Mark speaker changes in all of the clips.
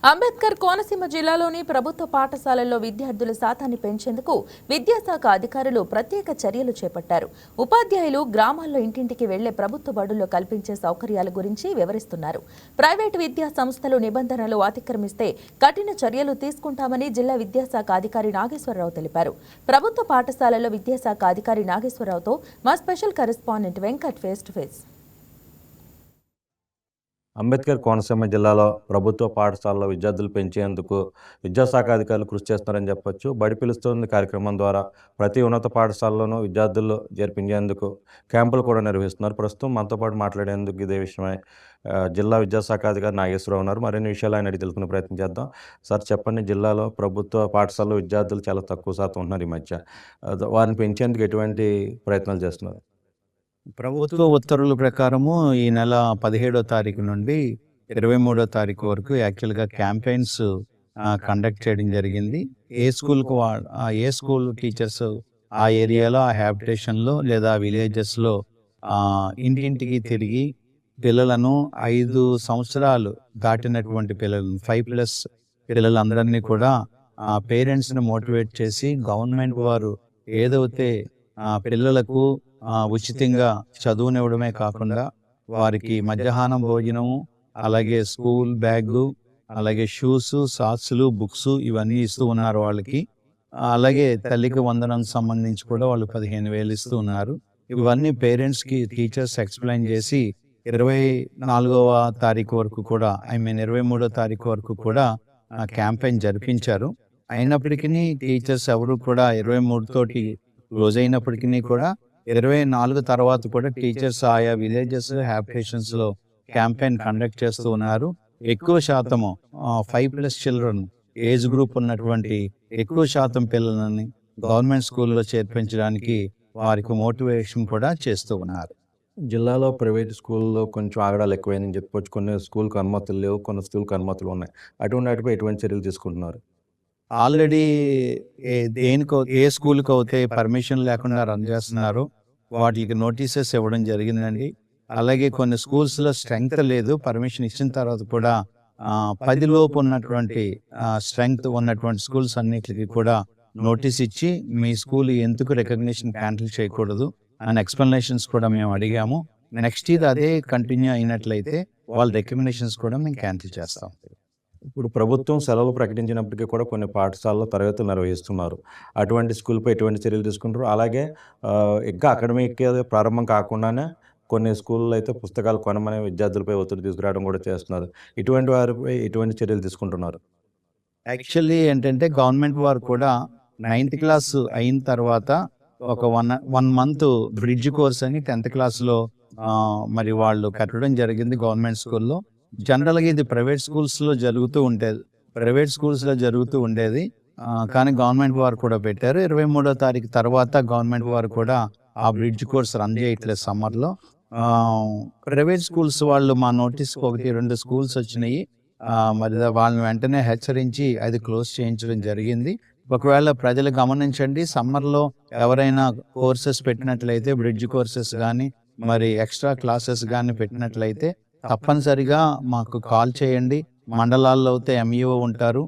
Speaker 1: అంబేద్కర్ కోనసీమ జిల్లాలోని ప్రభుత్వ పాఠశాలల్లో విద్యార్థుల శాతాన్ని పెంచేందుకు విద్యాశాఖ అధికారులు ప్రత్యేక చర్యలు చేపట్టారు. ఉపాధ్యాయులు గ్రామాల్లో ఇంటింటికి వెళ్లే ప్రభుత్వ బడుల్లో కల్పించే సౌకర్యాల గురించి వివరిస్తున్నారు. ప్రైవేటు విద్యా సంస్థలు నిబంధనలు అతిక్రమిస్తే కఠిన చర్యలు తీసుకుంటామని జిల్లా విద్యాశాఖ అధికారి నాగేశ్వరరావు తెలిపారు. ప్రభుత్వ పాఠశాలల్లో విద్యాశాఖ అధికారి నాగేశ్వరరావుతో మా special correspondent Venkat face to face.
Speaker 2: Ambedkar Konaseema జిల్లాలో ప్రభుత్వ పాఠశాలలో విద్యార్థులు పెంచేందుకు విద్యాశాఖ అధికారులు కృషి చేస్తున్నారని చెప్పొచ్చు. బడి పిలుస్తుంది కార్యక్రమం ద్వారా ప్రతి ఉన్నత పాఠశాలలోనూ విద్యార్థులు జరిపించేందుకు క్యాంపులు కూడా నిర్వహిస్తున్నారు. ప్రస్తుతం మనతో పాటు మాట్లాడేందుకు ఇదే విషయమై జిల్లా విద్యాశాఖ అధికారి నాగేశ్వరరావు ఉన్నారు. మరిన్ని విషయాలు ఆయన అడిగి తెలుసుకునే ప్రయత్నం చేద్దాం. సార్ చెప్పండి, జిల్లాలో ప్రభుత్వ పాఠశాలలో విద్యార్థులు చాలా తక్కువ శాతం ఉన్నారు ఈ మధ్య. వారిని పెంచేందుకు ఎటువంటి ప్రయత్నాలు చేస్తున్నారు?
Speaker 3: ప్రభుత్వ ఉత్తర్వుల ప్రకారము ఈ నెల 17వ తారీఖు నుండి 23వ తారీఖు వరకు యాక్చువల్గా క్యాంపెయిన్స్ కండక్ట్ చేయడం జరిగింది. ఏ స్కూల్ టీచర్స్ ఆ ఏరియాలో, ఆ హ్యాబిటేషన్లో లేదా విలేజెస్లో ఇంటింటికి తిరిగి పిల్లలను 5 సంవత్సరాలు దాటినటువంటి పిల్లలను 5+ పిల్లలందరినీ కూడా పేరెంట్స్ని మోటివేట్ చేసి గవర్నమెంట్ వారు ఏదైతే పిల్లలకు ఉచితంగా చదువునివ్వడమే కాకుండా వారికి మధ్యాహ్నం భోజనము, అలాగే స్కూల్ బ్యాగు, అలాగే షూస్, సాక్స్లు, బుక్స్ ఇవన్నీ ఇస్తూ ఉన్నారు వాళ్ళకి. అలాగే తల్లికి వందనం సంబంధించి కూడా వాళ్ళు 15,000 ఇస్తూ ఉన్నారు. ఇవన్నీ పేరెంట్స్కి టీచర్స్ ఎక్స్ప్లెయిన్ చేసి 24వ తారీఖు వరకు కూడా 23వ తారీఖు వరకు కూడా క్యాంపెయిన్ జరిపించారు. అయినప్పటికీ టీచర్స్ ఎవరు కూడా 23 తోటి క్లోజ్ అయినప్పటికీ కూడా 24 తర్వాత కూడా టీచర్స్ ఆయా విలేజెస్, హ్యాబిటేషన్స్లో క్యాంపెయిన్ కండక్ట్ చేస్తూ ఉన్నారు. ఎక్కువ శాతము 5+ చిల్డ్రన్ ఏజ్ గ్రూప్ ఉన్నటువంటి ఎక్కువ శాతం పిల్లలని గవర్నమెంట్ స్కూల్లో చేర్పించడానికి వారికి మోటివేషన్ కూడా చేస్తూ ఉన్నారు.
Speaker 2: జిల్లాలో ప్రైవేట్ స్కూల్లో కొంచెం ఆగడాలు ఎక్కువైందని చెప్పొచ్చు. కొన్ని స్కూల్కి అనుమతులు లేవు, కొన్ని స్కూల్కి అనుమతులు ఉన్నాయి. అటువంటిపై ఎటువంటి చర్యలు తీసుకుంటున్నారు?
Speaker 3: ఆల్రెడీ ఏ స్కూల్కి అయితే పర్మిషన్ లేకుండా రన్ చేస్తున్నారో వాటికి నోటీసెస్ ఇవ్వడం జరిగిందండి. అలాగే కొన్ని స్కూల్స్లో స్ట్రెంగ్త్ లేదు, పర్మిషన్ ఇచ్చిన తర్వాత కూడా 10 లోపు ఉన్నటువంటి స్ట్రెంగ్త్ ఉన్నటువంటి స్కూల్స్ అన్నిటికీ కూడా నోటీస్ ఇచ్చి మీ స్కూల్ ఎందుకు రికగ్నిషన్ క్యాన్సిల్ చేయకూడదు అని ఎక్స్ప్లెనేషన్స్ కూడా మేము అడిగాము. నెక్స్ట్ ఇయర్ అదే కంటిన్యూ అయినట్లయితే వాళ్ళ రికగ్నిషన్స్ కూడా మేము క్యాన్సిల్ చేస్తాం.
Speaker 2: ఇప్పుడు ప్రభుత్వం సెలవులు ప్రకటించినప్పటికీ కూడా కొన్ని పాఠశాలలో తరగతులు నిర్వహిస్తున్నారు. అటువంటి స్కూల్పై ఎటువంటి చర్యలు తీసుకుంటారు? అలాగే ఇంకా అకాడమిక్ ప్రారంభం కాకుండానే కొన్ని స్కూల్లో అయితే పుస్తకాలు కొనమని విద్యార్థులపై ఒత్తిడి తీసుకురావడం కూడా చేస్తున్నారు. ఇటువంటి వారిపై ఎటువంటి చర్యలు తీసుకుంటున్నారు?
Speaker 3: యాక్చువల్లీ ఏంటంటే గవర్నమెంట్ వారు కూడా 9th క్లాస్ అయిన తర్వాత ఒక 1 మంత్ బ్రిడ్జ్ కోర్స్ అని 10th క్లాస్లో మరి వాళ్ళు కట్టడం జరిగింది గవర్నమెంట్ స్కూల్లో. జనరల్గా ఇది ప్రైవేట్ స్కూల్స్లో జరుగుతూ ఉండేది. కానీ గవర్నమెంట్ వారు కూడా పెట్టారు. 23వ తారీఖు తర్వాత గవర్నమెంట్ వారు కూడా ఆ బ్రిడ్జ్ కోర్స్ రన్ చేయట్లేదు సమ్మర్లో. ప్రైవేట్ స్కూల్స్ వాళ్ళు మా నోటీస్కి 1-2 స్కూల్స్ వచ్చినాయి. మరి వాళ్ళని వెంటనే హెచ్చరించి అది క్లోజ్ చేయించడం జరిగింది. ఒకవేళ ప్రజలు గమనించండి, సమ్మర్లో ఎవరైనా కోర్సెస్ పెట్టినట్లయితే, బ్రిడ్జ్ కోర్సెస్ కానీ మరి ఎక్స్ట్రా క్లాసెస్ కానీ పెట్టినట్లయితే తప్పనిసరిగా మాకు కాల్ చేయండి. మండలాల్లో అయితే MUO ఉంటారు,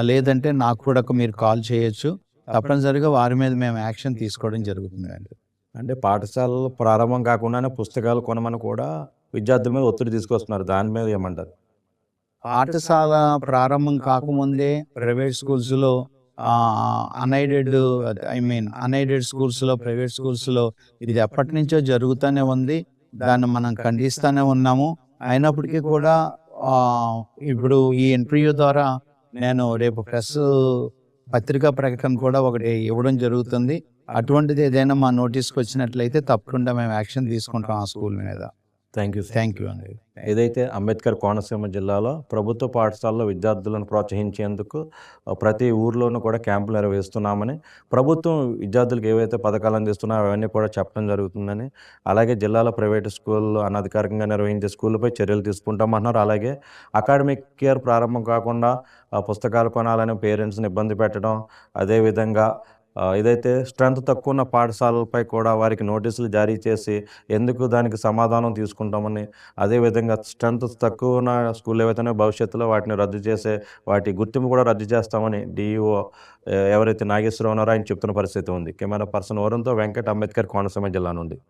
Speaker 3: లేదంటే నాకు కూడా మీరు కాల్ చేయొచ్చు. తప్పనిసరిగా వారి మీద మేము యాక్షన్ తీసుకోవడం జరుగుతుందండి.
Speaker 2: అంటే పాఠశాలలు ప్రారంభం కాకుండానే పుస్తకాలు కొనమని కూడా విద్యార్థుల మీద ఒత్తిడి తీసుకొస్తున్నారు. దాని మీద ఏమంటారు?
Speaker 3: పాఠశాల ప్రారంభం కాకముందే ప్రైవేట్ స్కూల్స్లో అన్ఎయిడెడ్ స్కూల్స్లో, ప్రైవేట్ స్కూల్స్లో ఇది ఎప్పటి నుంచో జరుగుతూనే ఉంది. దాన్ని మనం ఖండిస్తూనే ఉన్నాము. అయినప్పటికీ కూడా ఇప్పుడు ఈ ఇంటర్వ్యూ ద్వారా నేను రేపు ప్రెస్ పత్రికా ప్రకటన కూడా ఒకటి ఇవ్వడం జరుగుతుంది. అటువంటిది ఏదైనా మా నోటీస్కి వచ్చినట్లయితే తప్పకుండా మేము యాక్షన్ తీసుకుంటాం ఆ స్కూల్ మీద.
Speaker 2: థ్యాంక్ యూ
Speaker 3: అండి.
Speaker 2: ఏదైతే అంబేద్కర్ కోనసీమ జిల్లాలో ప్రభుత్వ పాఠశాలలో విద్యార్థులను ప్రోత్సహించేందుకు ప్రతి ఊర్లోనూ కూడా క్యాంపులు నిర్వహిస్తున్నామని, ప్రభుత్వం విద్యార్థులకు ఏవైతే పథకాలు అందిస్తున్నాయో అవన్నీ కూడా చెప్పడం జరుగుతుందని, అలాగే జిల్లాలో ప్రైవేటు స్కూళ్ళు అనధికారికంగా నిర్వహించే స్కూళ్ళపై చర్యలు తీసుకుంటామన్నారు. అలాగే అకాడమిక్ ఇయర్ ప్రారంభం కాకుండా పుస్తకాలు కొనాలని పేరెంట్స్ని ఇబ్బంది పెట్టడం, అదేవిధంగా ఇదైతే స్ట్రెంత్ తక్కువ ఉన్న పాఠశాలలపై కూడా వారికి నోటీసులు జారీ చేసి ఎందుకు దానికి సమాధానం తీసుకుంటామని, అదేవిధంగా స్ట్రెంత్ తక్కువ ఉన్న స్కూల్ ఏవైతేనే భవిష్యత్తులో వాటిని రద్దు చేసే వాటి గుర్తింపు కూడా రద్దు చేస్తామని డిఈఓ ఎవరైతే నాగేశ్వరరావు ఉన్నారో ఆయన చెప్తున్న పరిస్థితి ఉంది. కెమెరా పర్సన్ వరుణ్‌తో వెంకట్, అంబేద్కర్ కోనసీమ జిల్లా నుండి.